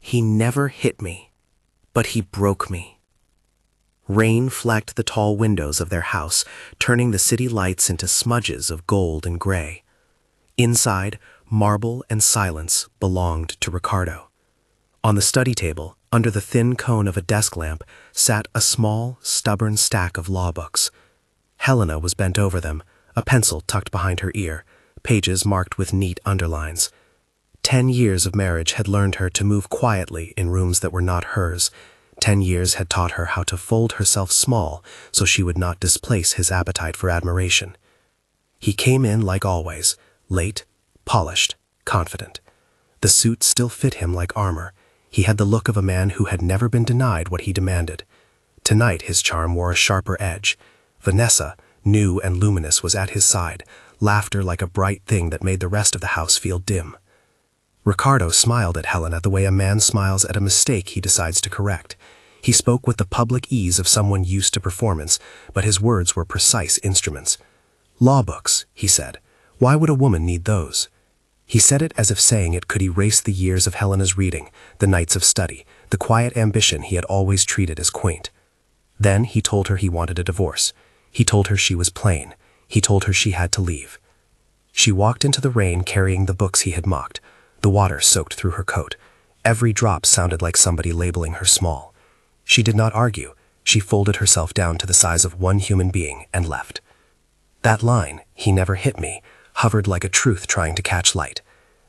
He never hit me, but he broke me. Rain flecked the tall windows of their house, turning the city lights into smudges of gold and gray. Inside, marble and silence belonged to Ricardo. On the study table, under the thin cone of a desk lamp, sat a small, stubborn stack of law books. Helena was bent over them, a pencil tucked behind her ear, pages marked with neat underlines. 10 years of marriage had learned her to move quietly in rooms that were not hers. 10 years had taught her how to fold herself small so she would not displace his appetite for admiration. He came in like always, late, polished, confident. The suit still fit him like armor. He had the look of a man who had never been denied what he demanded. Tonight his charm wore a sharper edge. Vanessa, new and luminous, was at his side, laughter like a bright thing that made the rest of the house feel dim. Ricardo smiled at Helena the way a man smiles at a mistake he decides to correct. He spoke with the public ease of someone used to performance, but his words were precise instruments. "Law books," he said. "Why would a woman need those?" He said it as if saying it could erase the years of Helena's reading, the nights of study, the quiet ambition he had always treated as quaint. Then he told her he wanted a divorce. He told her she was plain. He told her she had to leave. She walked into the rain carrying the books he had mocked. The water soaked through her coat. Every drop sounded like somebody labeling her small. She did not argue. She folded herself down to the size of one human being and left. That line, "He never hit me," hovered like a truth trying to catch light.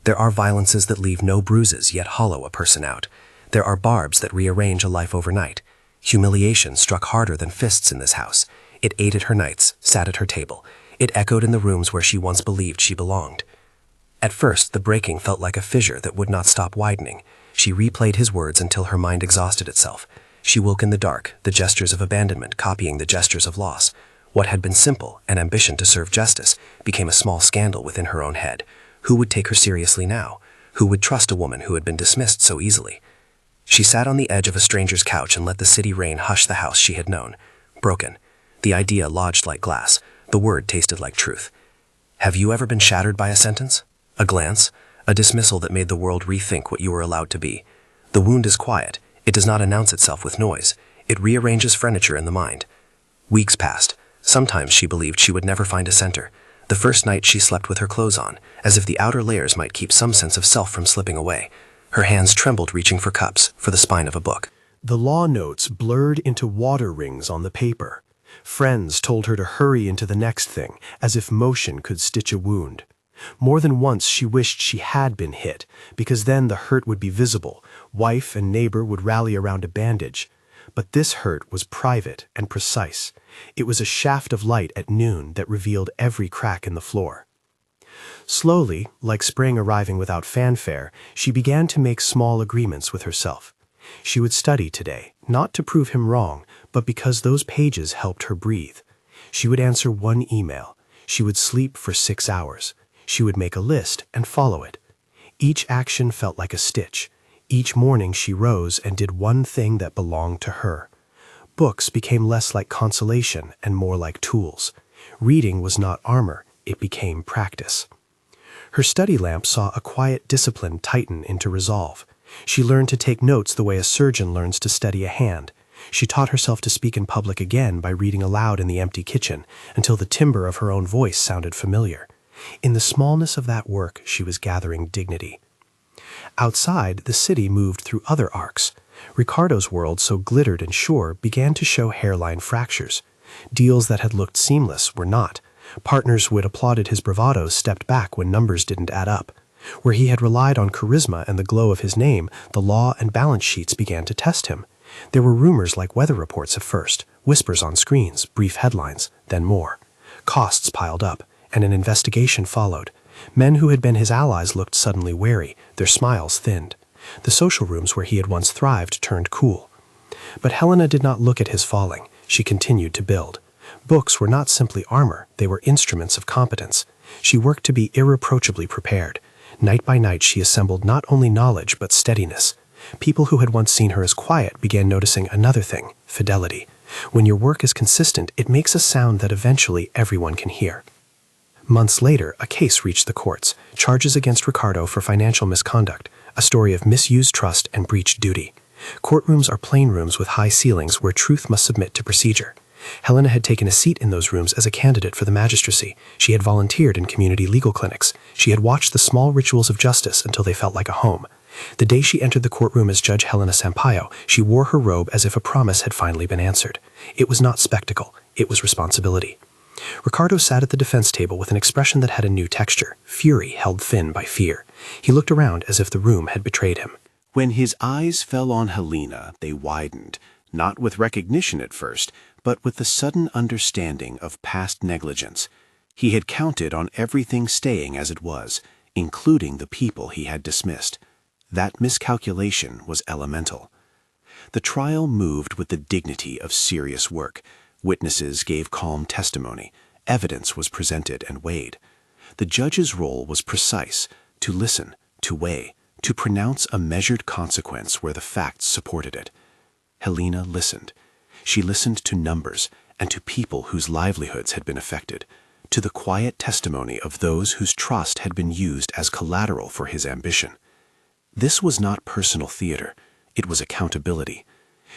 There are violences that leave no bruises yet hollow a person out. There are barbs that rearrange a life overnight. Humiliation struck harder than fists in this house. It ate at her nights, sat at her table. It echoed in the rooms where she once believed she belonged. At first, the breaking felt like a fissure that would not stop widening. She replayed his words until her mind exhausted itself. She woke in the dark, the gestures of abandonment copying the gestures of loss. What had been simple, an ambition to serve justice, became a small scandal within her own head. Who would take her seriously now? Who would trust a woman who had been dismissed so easily? She sat on the edge of a stranger's couch and let the city rain hush the house she had known. Broken. The idea lodged like glass. The word tasted like truth. Have you ever been shattered by a sentence? A glance? A dismissal that made the world rethink what you were allowed to be? The wound is quiet. It does not announce itself with noise. It rearranges furniture in the mind. Weeks passed. Sometimes she believed she would never find a center. The first night she slept with her clothes on, as if the outer layers might keep some sense of self from slipping away. Her hands trembled reaching for cups, for the spine of a book. The law notes blurred into water rings on the paper. Friends told her to hurry into the next thing, as if motion could stitch a wound. More than once she wished she had been hit, because then the hurt would be visible. Wife and neighbor would rally around a bandage. But this hurt was private and precise. It was a shaft of light at noon that revealed every crack in the floor. Slowly, like spring arriving without fanfare, she began to make small agreements with herself. She would study today, not to prove him wrong, but because those pages helped her breathe. She would answer one email. She would sleep for 6 hours. She would make a list and follow it. Each action felt like a stitch. Each morning she rose and did one thing that belonged to her. Books became less like consolation and more like tools. Reading was not armor, it became practice. Her study lamp saw a quiet discipline tighten into resolve. She learned to take notes the way a surgeon learns to steady a hand. She taught herself to speak in public again by reading aloud in the empty kitchen, until the timbre of her own voice sounded familiar. In the smallness of that work, she was gathering dignity. Outside, the city moved through other arcs. Ricardo's world, so glittered and sure, began to show hairline fractures. Deals that had looked seamless were not. Partners who had applauded his bravado stepped back when numbers didn't add up. Where he had relied on charisma and the glow of his name, the law and balance sheets began to test him. There were rumors like weather reports at first, whispers on screens, brief headlines, then more. Costs piled up, and an investigation followed. Men who had been his allies looked suddenly wary, their smiles thinned. The social rooms where he had once thrived turned cool. But Helena did not look at his falling. She continued to build. Books were not simply armor, they were instruments of competence. She worked to be irreproachably prepared. Night by night she assembled not only knowledge but steadiness. People who had once seen her as quiet began noticing another thing, fidelity. When your work is consistent, it makes a sound that eventually everyone can hear. Months later, a case reached the courts, charges against Ricardo for financial misconduct. a story of misused trust and breached duty. Courtrooms are plain rooms with high ceilings where truth must submit to procedure. Helena had taken a seat in those rooms as a candidate for the magistracy. She had volunteered in community legal clinics. She had watched the small rituals of justice until they felt like a home. The day she entered the courtroom as Judge Helena Sampaio, she wore her robe as if a promise had finally been answered. It was not spectacle, it was responsibility. Ricardo sat at the defense table with an expression that had a new texture, fury held thin by fear. He looked around as if the room had betrayed him. When his eyes fell on Helena, they widened, not with recognition at first, but with the sudden understanding of past negligence. He had counted on everything staying as it was, including the people he had dismissed. That miscalculation was elemental. The trial moved with the dignity of serious work. Witnesses gave calm testimony. Evidence was presented and weighed. The judge's role was precise, to listen, to weigh, to pronounce a measured consequence where the facts supported it. Helena listened. She listened to numbers and to people whose livelihoods had been affected, to the quiet testimony of those whose trust had been used as collateral for his ambition. This was not personal theater. It was accountability.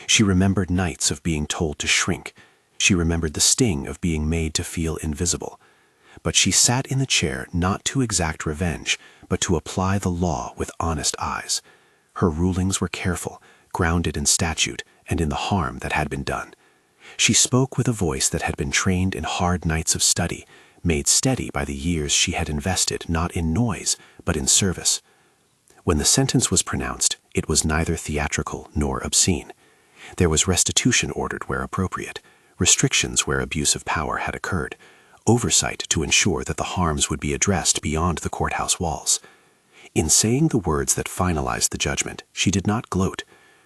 She remembered nights of being told to shrink. She remembered the sting of being made to feel invisible. But she sat in the chair not to exact revenge, but to apply the law with honest eyes. Her rulings were careful, grounded in statute and in the harm that had been done. She spoke with a voice that had been trained in hard nights of study, made steady by the years she had invested not in noise, but in service. When the sentence was pronounced, it was neither theatrical nor obscene. There was restitution ordered where appropriate, restrictions where abuse of power had occurred, oversight to ensure that the harms would be addressed beyond the courthouse walls. In saying the words that finalized the judgment, she did not gloat.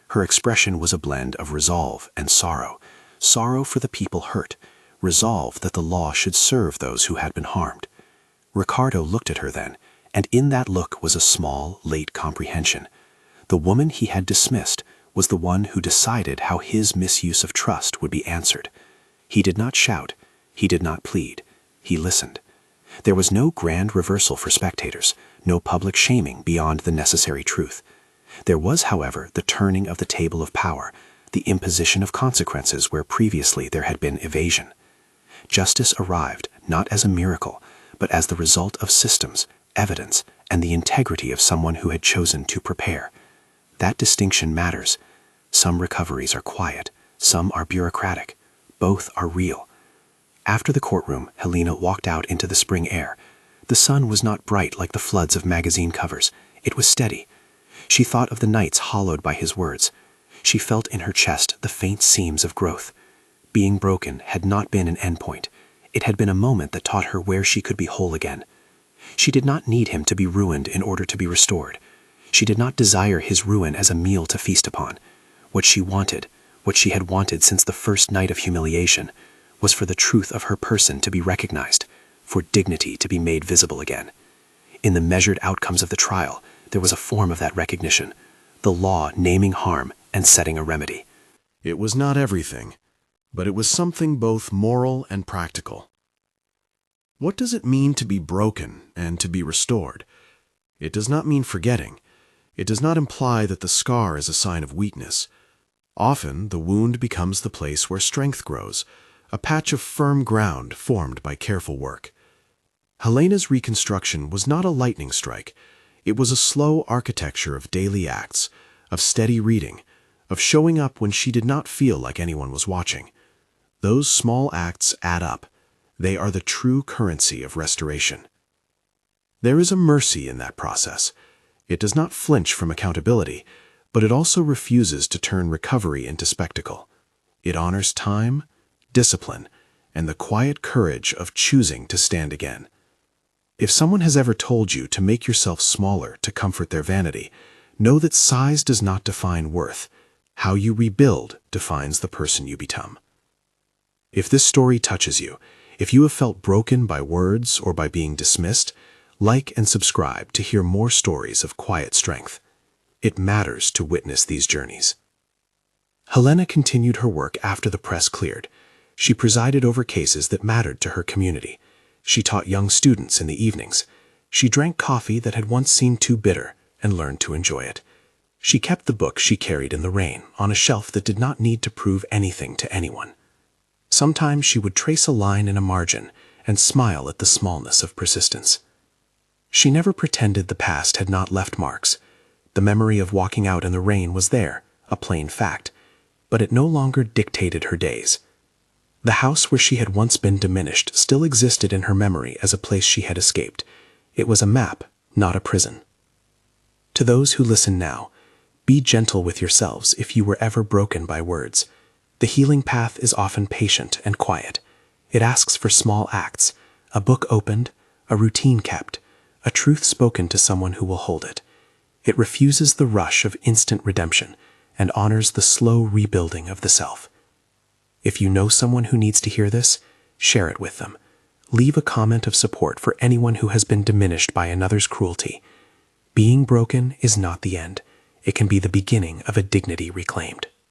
Her expression was a blend of resolve and sorrow. Sorrow for the people hurt, resolve that the law should serve those who had been harmed. Ricardo looked at her then, and in that look was a small, late comprehension. The woman he had dismissed was the one who decided how his misuse of trust would be answered. He did not shout, he did not plead, he listened. There was no grand reversal for spectators, no public shaming beyond the necessary truth. There was, however, the turning of the table of power, the imposition of consequences where previously there had been evasion. Justice arrived not as a miracle, but as the result of systems, evidence, and the integrity of someone who had chosen to prepare. That distinction matters. Some recoveries are quiet, some are bureaucratic. Both are real. After the courtroom, Helena walked out into the spring air. The sun was not bright like the floods of magazine covers. It was steady. She thought of the nights hollowed by his words. She felt in her chest the faint seams of growth. Being broken had not been an endpoint. It had been a moment that taught her where she could be whole again. She did not need him to be ruined in order to be restored. She did not desire his ruin as a meal to feast upon. What she wanted, what she had wanted since the first night of humiliation, was for the truth of her person to be recognized, for dignity to be made visible again. In the measured outcomes of the trial, there was a form of that recognition, the law naming harm and setting a remedy. It was not everything, but it was something both moral and practical. What does it mean to be broken and to be restored? It does not mean forgetting. It does not imply that the scar is a sign of weakness. Often, the wound becomes the place where strength grows, a patch of firm ground formed by careful work. Helena's reconstruction was not a lightning strike. It was a slow architecture of daily acts, of steady reading, of showing up when she did not feel like anyone was watching. Those small acts add up. They are the true currency of restoration. There is a mercy in that process. It does not flinch from accountability, but it also refuses to turn recovery into spectacle. It honors time, discipline, and the quiet courage of choosing to stand again. If someone has ever told you to make yourself smaller to comfort their vanity, know that size does not define worth. How you rebuild defines the person you become. If this story touches you, if you have felt broken by words or by being dismissed, like and subscribe to hear more stories of quiet strength. It matters to witness these journeys. Helena continued her work after the press cleared. She presided over cases that mattered to her community. She taught young students in the evenings. She drank coffee that had once seemed too bitter and learned to enjoy it. She kept the book she carried in the rain on a shelf that did not need to prove anything to anyone. Sometimes she would trace a line in a margin and smile at the smallness of persistence. She never pretended the past had not left marks. The memory of walking out in the rain was there, a plain fact, but it no longer dictated her days. The house where she had once been diminished still existed in her memory as a place she had escaped. It was a map, not a prison. To those who listen now, be gentle with yourselves if you were ever broken by words. The healing path is often patient and quiet. It asks for small acts, a book opened, a routine kept, a truth spoken to someone who will hold it. It refuses the rush of instant redemption and honors the slow rebuilding of the self. If you know someone who needs to hear this, share it with them. Leave a comment of support for anyone who has been diminished by another's cruelty. Being broken is not the end. It can be the beginning of a dignity reclaimed.